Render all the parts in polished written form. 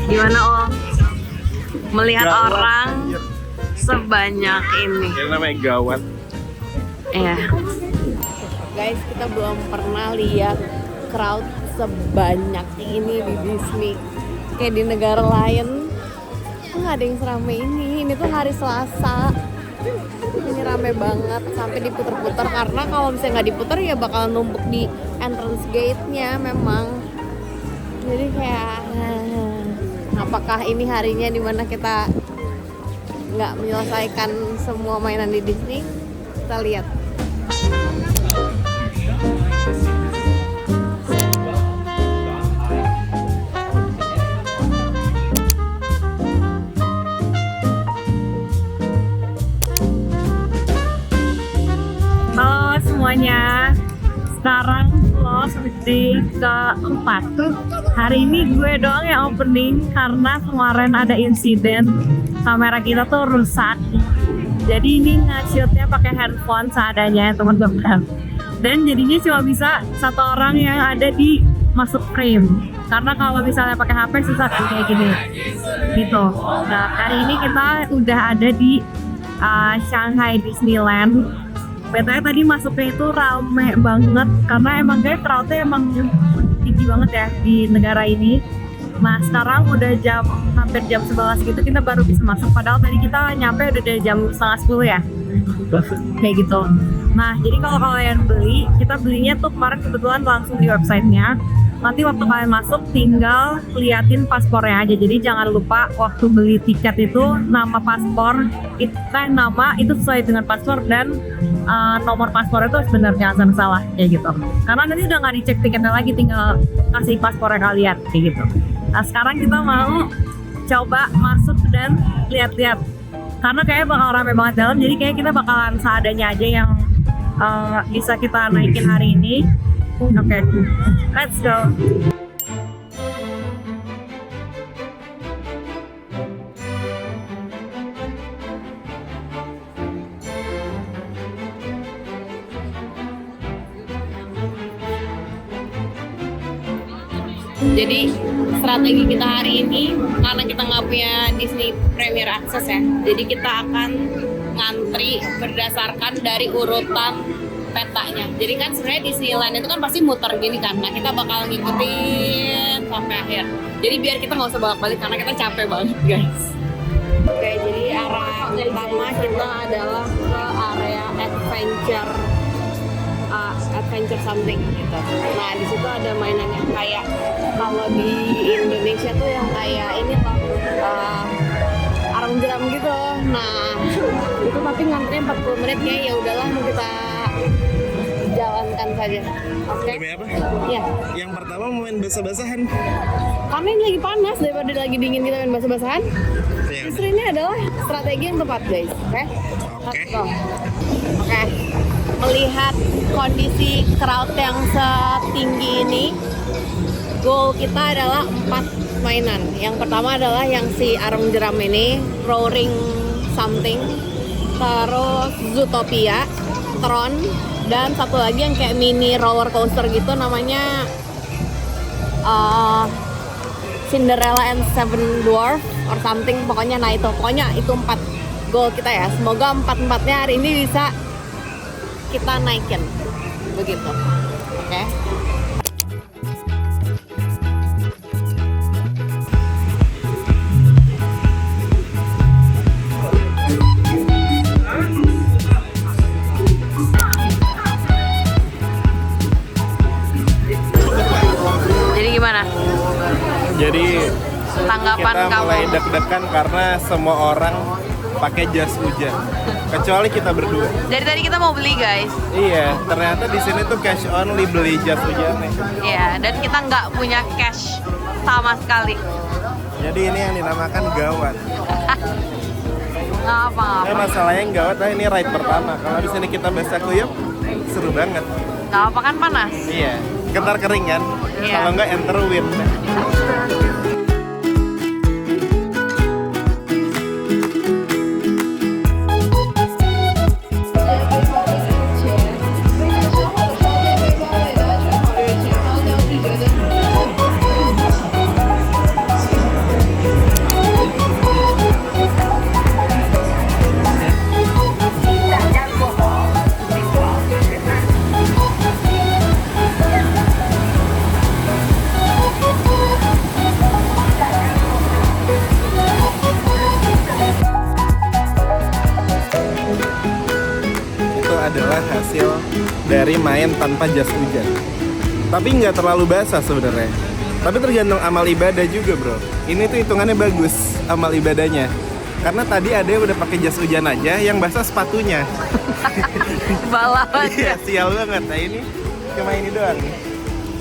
Gimana Om? Melihat Gawat. orang sebanyak ini. Yang namanya gawat. Iya. Guys, kita belum pernah lihat crowd sebanyak ini di Disney. Kayak di negara lain tuh nggak ada yang seramai ini. Ini tuh hari Selasa. Ini rame banget sampai diputer-puter, karena kalau misalnya nggak diputer ya bakal numpuk di entrance gate-nya memang. Jadi kayak apakah ini harinya dimana kita nggak menyelesaikan semua mainan di Disney? Kita lihat. Halo semuanya, sekarang vlog day keempat. Hari ini gue doang yang opening karena kemarin ada insiden kamera kita tuh rusak. Jadi ini nge-shootnya pakai handphone seadanya ya teman-teman. Dan jadinya cuma bisa satu orang yang ada di masuk frame. Karena kalau misalnya pakai HP susah kan kayak gini. Gitu. Nah hari ini kita udah ada di Shanghai Disneyland. BTW tadi masuknya itu rame banget karena emang kayak crowdnya emang tinggi banget ya di negara ini. Nah sekarang udah hampir jam 11 gitu kita baru bisa masuk, padahal tadi kita nyampe udah dari jam setengah 10 ya kayak gitu. Nah jadi kalau kalian beli, kita belinya tuh kemarin kebetulan langsung di websitenya. Nanti waktu kalian masuk tinggal liatin paspornya aja. Jadi jangan lupa waktu beli tiket itu nama paspor nama itu sesuai dengan paspor, dan nomor paspor itu sebenarnya jangan salah kayak gitu. Karena nanti udah nggak dicek tiketnya lagi, tinggal kasih paspornya kalian kayak gitu. Nah sekarang kita mau coba masuk dan lihat-lihat. Karena kayaknya bakal rame banget dalam. Jadi kayak kita bakalan seadanya aja yang bisa kita naikin hari ini. Oke, let's go. Jadi strategi kita hari ini, karena kita nggak punya Disney Premier Access ya, jadi kita akan ngantri berdasarkan dari urutan petanya. Jadi kan sebenarnya Disneyland itu kan pasti muter gini kan, nah kita bakal ngikutin sampai akhir. Jadi biar kita nggak usah bolak-balik karena kita capek banget guys. Oke, jadi arah utama kita adalah ke area adventure something gitu. Nah di situ ada mainan yang kayak kalau di Indonesia tuh yang kayak ini loh, arung jeram gitu. Nah itu tapi ngantrinya 40 menit kayak ya udahlah mau kita jalankan saja. Oke. Demi apa? Iya. Yang pertama mau main basah-basahan. Karena ini lagi panas, daripada lagi dingin kita main basah-basahan. Iya. Justru ini adalah strategi yang tepat guys. Oke. Oke. Let's go. Oke. Melihat kondisi crowd yang setinggi ini, goal kita adalah 4 mainan. Yang pertama adalah yang si arung jeram ini, roaring something, terus Zootopia, Tron, dan satu lagi yang kayak mini roller coaster gitu namanya Cinderella and Seven Dwarf or something, pokoknya itu 4 goal kita ya. Semoga 4-4-nya hari ini bisa kita naikin begitu. Oke. Jadi gimana? Jadi Tanggapan kita kamu? mulai deg-degan karena semua orang pakai jas hujan, kecuali kita berdua. Dari tadi kita mau beli guys. Iya, ternyata di sini tuh cash only beli jas hujan nih. Iya, dan kita nggak punya cash sama sekali. Jadi ini yang dinamakan gawat. Nggak apa-apa. Masalahnya yang gawat, ini ride pertama. Kalau di sini kita basah kuyup, seru banget. Nggak apa kan panas. Iya, gentar kering kan. Iya. Kalau nggak enter wind. hasil dari main tanpa jas hujan. Tapi nggak terlalu basah sebenarnya. Tapi tergantung amal ibadah juga bro. Ini tuh hitungannya bagus amal ibadahnya. Karena tadi ada yang udah pakai jas hujan aja, yang basah sepatunya. Balap Iya, aja. sial banget. Nah ini cuma ini doang.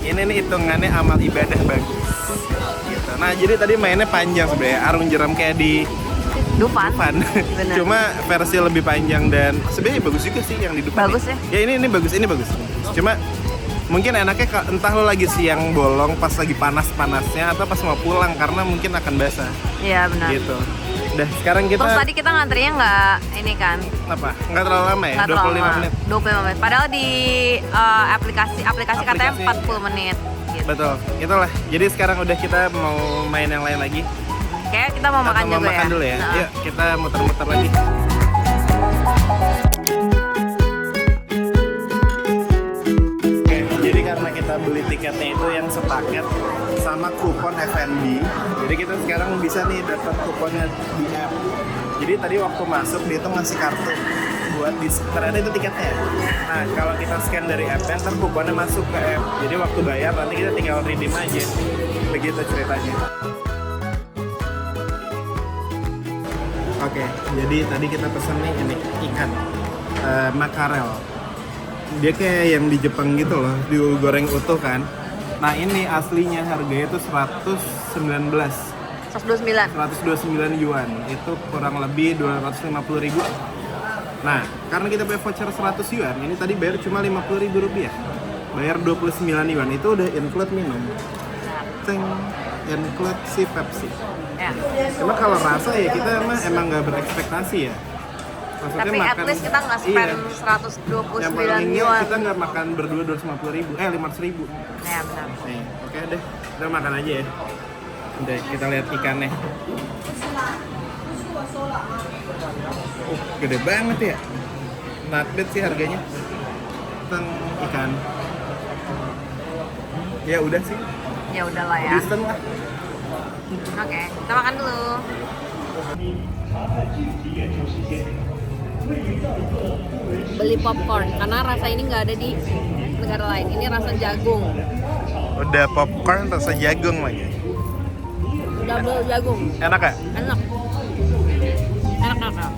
Ini nih hitungannya amal ibadah bagus. Gitu. Nah jadi tadi mainnya panjang sebenarnya, arung jeram kayak di Dufan. Dufan. Bener. Cuma versi lebih panjang dan sebenarnya bagus juga sih yang di Dufan. Bagus nih. ya? Ya ini bagus, ini bagus. Cuma mungkin enaknya entah lo lagi siang bolong pas lagi panas-panasnya atau pas mau pulang karena mungkin akan basah. Iya benar. Gitu. Udah, sekarang kita Terus tadi kita ngantrinya nggak ini kan? apa? Nggak terlalu lama ya? Nggak terlalu 25 lama. menit. 25 menit. Padahal di aplikasi katanya Aplikasi. 40 menit. Gitu. Betul, itulah. Jadi sekarang udah kita mau main yang lain lagi. Kayak kita mau makan Atau juga makan ya. dulu ya. Nah. Yuk, kita muter-muter lagi. Oke, jadi karena kita beli tiketnya itu yang sepaket sama kupon F&B, jadi kita sekarang bisa nih dapat kuponnya di app. Jadi tadi waktu masuk dia tuh ngasih kartu buat ternyata itu tiketnya. Nah kalau kita scan dari app, ntar kuponnya masuk ke app. Jadi waktu bayar nanti kita tinggal redeem aja. Begitu ceritanya. Oke, jadi tadi kita pesen nih ini ikan makarel. Dia kayak yang di Jepang gitu loh, digoreng utuh kan. Nah ini aslinya harganya itu 129 yuan, itu kurang lebih 250.000. Nah karena kita bayar voucher 100 yuan, ini tadi bayar cuma 50.000 rupiah. Bayar 29 yuan, itu udah include minum. Ceng, include si Pepsi. Ya. Cuma kalau rasa ya kita emang nggak berekspektasi ya. Maksudnya Tapi at least kita nggak spend Yang 129 paling tinggi yuan. kita nggak makan berdua 250.000, 500.000. Ya benar. Nih, oke deh, kita makan aja ya. Udah, kita lihat ikannya. Gede banget ya. Not bad sih harganya. Tentang ikan. Ya udah sih, Ya udahlah ya. decent lah. Oke, kita makan dulu. Beli popcorn karena rasa ini nggak ada di negara lain. Ini rasa jagung, Udah popcorn rasa jagung lagi. double jagung. Enak ya? Enak. Enak.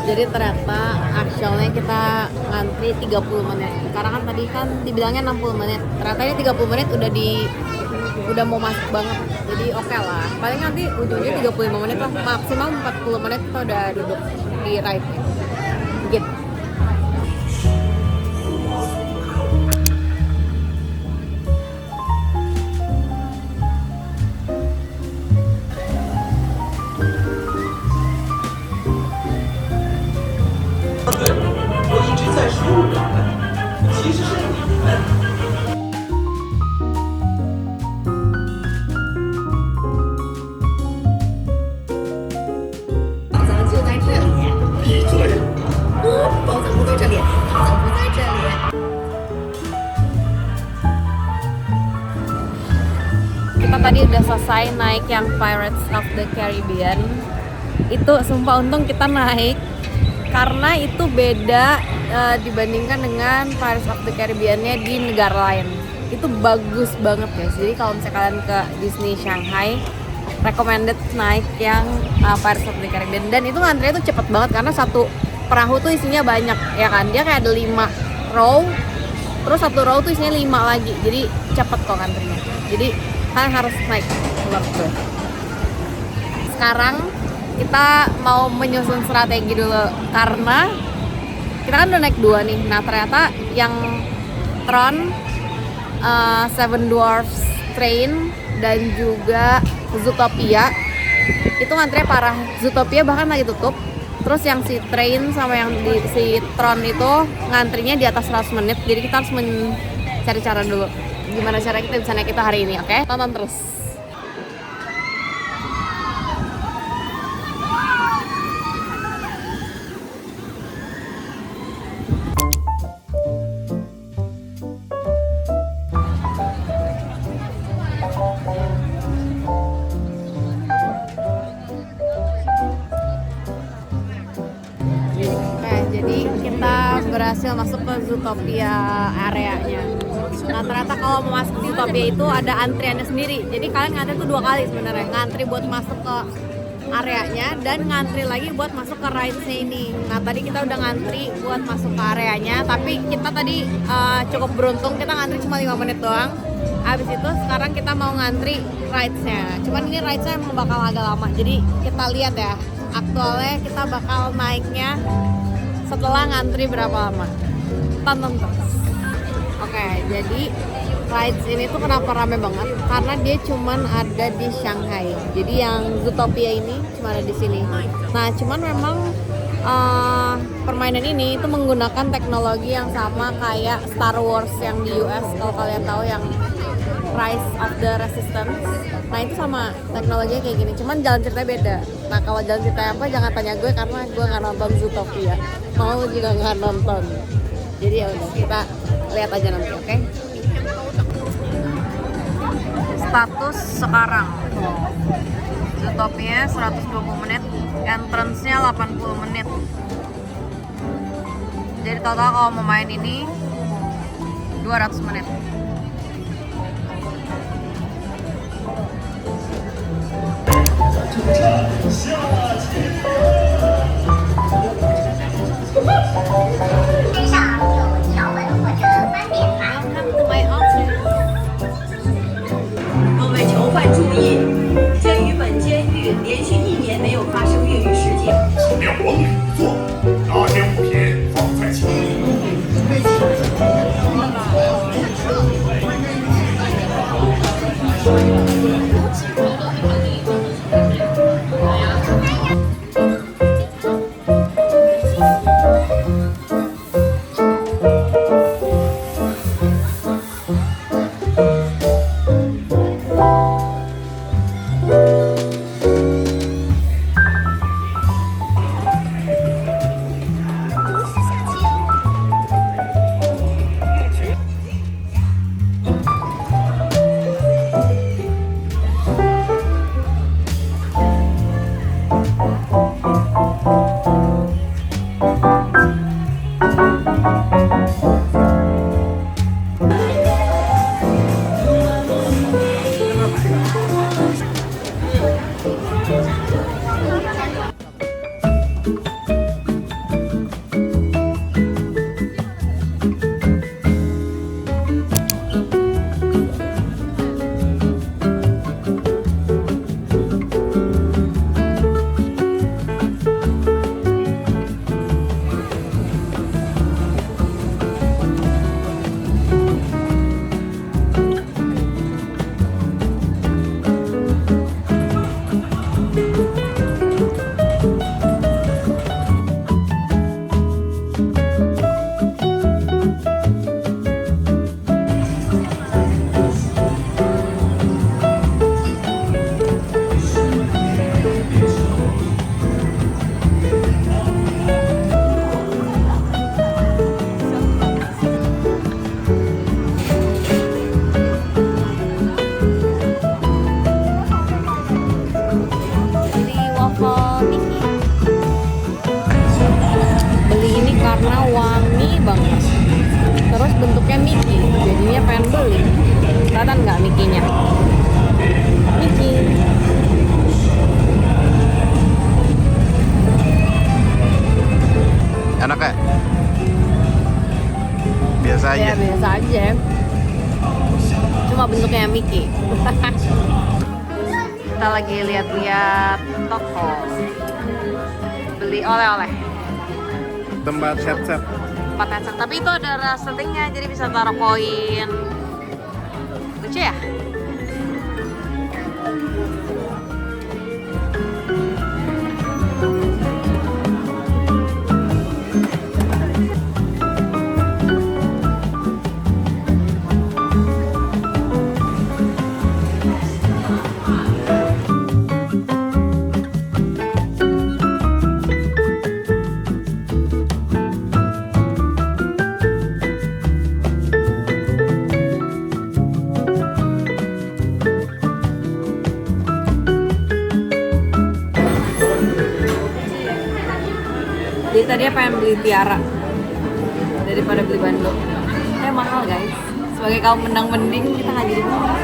Jadi ternyata actualnya kita ngantri 30 menit. Karena kan tadi kan dibilangnya 60 menit. Ternyata ini 30 menit udah mau masuk banget. Jadi oke lah. Paling nanti ujungnya 35 menit lah. Maksimal 40 menit kita udah duduk di ride-nya. Gitu. Kita tadi udah selesai naik yang Pirates of the Caribbean. Itu sumpah untung kita naik karena itu beda dibandingkan dengan Pirates of the Caribbean-nya di negara lain. Itu bagus banget guys. Jadi kalau misalnya kalian ke Disney Shanghai, recommended naik yang Pirates of the Caribbean. Dan itu ngantrinya tuh cepet banget karena satu perahu tuh isinya banyak ya kan. Dia kayak ada 5 row, terus satu row tuh isinya 5 lagi. Jadi cepet kok ngantrinya. Jadi kalian harus naik menurut gue. Sekarang kita mau menyusun strategi dulu karena kita kan udah naik 2 nih. Nah ternyata yang Tron, Seven Dwarfs Train dan juga Zootopia itu ngantrinya parah. Zootopia bahkan lagi tutup. Terus yang si Train sama yang si Tron itu ngantrinya di atas 100 menit. Jadi kita harus mencari cara dulu gimana cara kita bisa naik itu hari ini, oke? Tonton terus. berhasil masuk ke Zootopia areanya. Nah ternyata kalau mau masuk di Zootopia itu ada antriannya sendiri. Jadi kalian ngantri tuh 2 kali sebenarnya. Ngantri buat masuk ke areanya dan ngantri lagi buat masuk ke rides-nya ini. Nah tadi kita udah ngantri buat masuk ke areanya, tapi kita tadi cukup beruntung, kita ngantri cuma 5 menit doang. Habis itu sekarang kita mau ngantri rides-nya. Cuman ini rides-nya emang bakal agak lama. Jadi kita lihat ya, aktualnya kita bakal naiknya setelah ngantri berapa lama. Tonton terus. Oke, jadi rides ini tuh kenapa rame banget? Karena dia cuman ada di Shanghai. Jadi yang Zootopia ini cuma ada di sini. Nah, cuman memang permainan ini itu menggunakan teknologi yang sama kayak Star Wars yang di US, kalau kalian tahu yang Rise of the Resistance. Nah itu sama teknologinya kayak gini, cuman jalan ceritanya beda. Nah kalau jalan ceritanya apa jangan tanya gue karena gue nggak nonton Zootopia, mau juga nggak nonton. Jadi ya udah kita lihat aja nanti, oke? Status sekarang Zootopia 120 menit, entrance-nya 80 menit. Jadi total kalau mau main ini 200 menit. Welcome to my office. 各位囚犯注意，鉴于本监狱连续1年没有发生越狱事件，请亮王里座，拿些物品放在墙里。bentuknya Mickey, jadinya pengen beli. Kelihatan nggak Mickey-nya? Mickey. Enak ya? Biasa aja. Ya biasa aja. Cuma bentuknya Mickey. Kita lagi lihat-lihat toko. Beli oleh-oleh. Tempat headset. Tempat headset. Tapi itu ada resletingnya, jadi bisa taruh koin. Lucu ya? Jadi tadi pengen beli tiara. Dan daripada beli Bandung. Mahal guys. Sebagai kaum menang mending kita nggak jadi murah.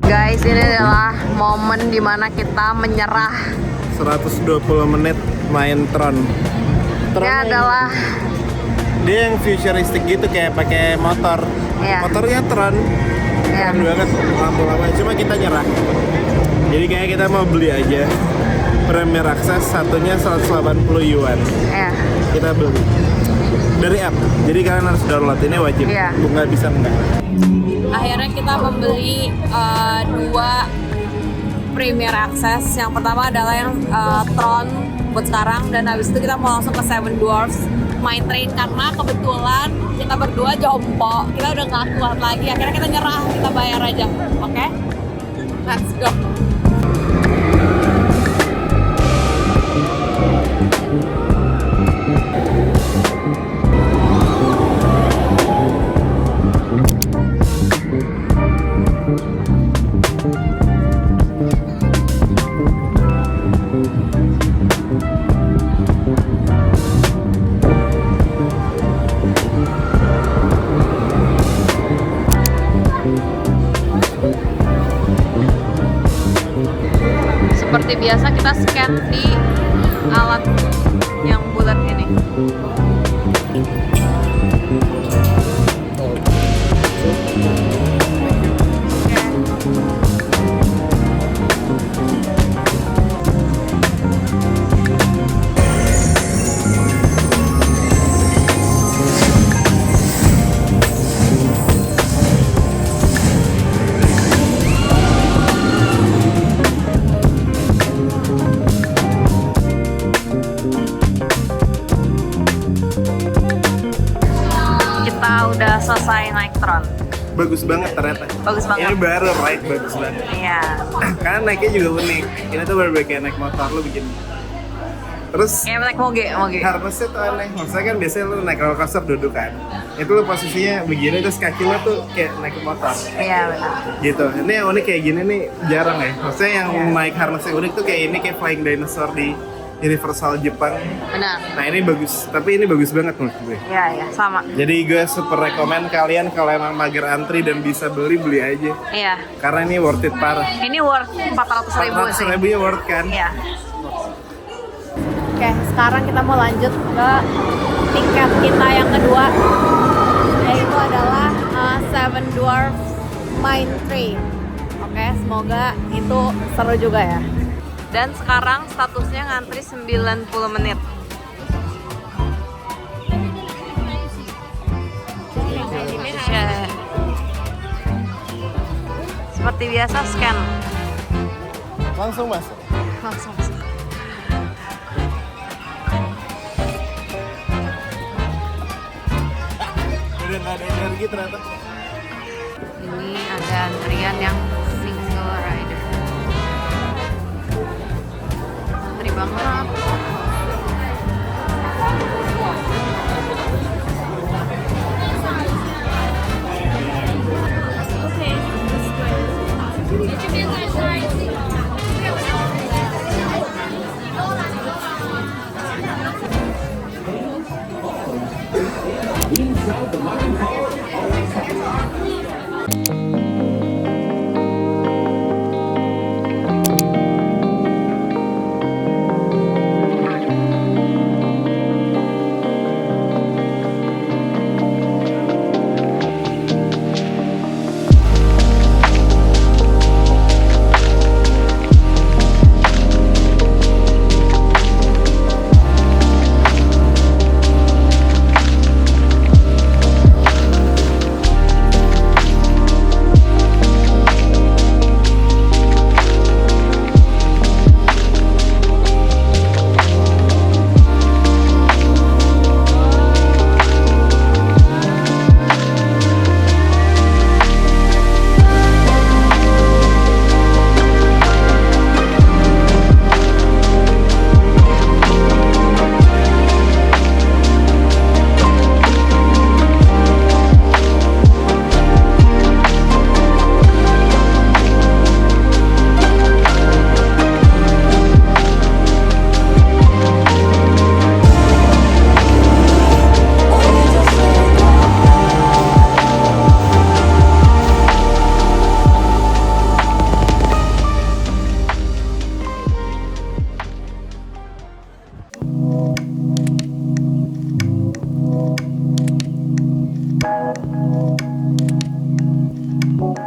Guys, ini adalah momen dimana kita menyerah. 120 menit main Tron. Ini adalah dia yang futuristik gitu kayak pakai motor. Iya. Motornya Tron. Iya. Keren banget lampu-lampu. Cuma kita nyerah. Jadi kayak kita mau beli aja. Premier Access satunya 180 yuan. ya. Kita beli dari app. Jadi kalian harus download, ini wajib. Iya. Nggak bisa enggak. Akhirnya kita membeli 2 Premier Access. Yang pertama adalah yang Tron buat sekarang, dan habis itu kita mau langsung ke Seven Dwarfs Mine Train karena kebetulan kita berdua jompo, kita udah nggak kuat lagi. Akhirnya kita nyerah, kita bayar aja. Oke? Let's go. Seperti biasa kita scan di alat yang bulat ini. Kita udah selesai naik Tron. Bagus banget ternyata. Bagus banget. Ini baru ride bagus banget. Iya. Karena naiknya juga unik. Ini tuh berbeda kayak naik motor lu begini. Terus Kayak naik moge. harnessnya tuh aneh. Maksudnya kan biasanya lu naik roller coaster duduk kan. Itu lu posisinya begini terus kaki lu tuh kayak naik motor. Iya benar. Gitu. Ini yang unik kayak gini nih jarang ya. Maksudnya yang naik harness yang unik tuh kayak ini, kayak Flying Dinosaur di Universal Jepang. Benar. Nah ini bagus, tapi ini bagus banget menurut gue. Iya sama. Jadi gue super rekomen kalian kalau emang mager antri dan bisa beli aja. Iya. Karena ini worth it parah. Ini worth 400.000 sih. 400.000 ya worth kan? Iya. Oke, sekarang kita mau lanjut ke tiket kita yang kedua, yaitu adalah Seven Dwarfs Mine Train. Oke, semoga itu seru juga ya. Dan sekarang statusnya ngantri 90 menit. Seperti biasa scan. Langsung masuk. Langsung masuk. Udah nggak ada energi ternyata. Ini ada antrian yang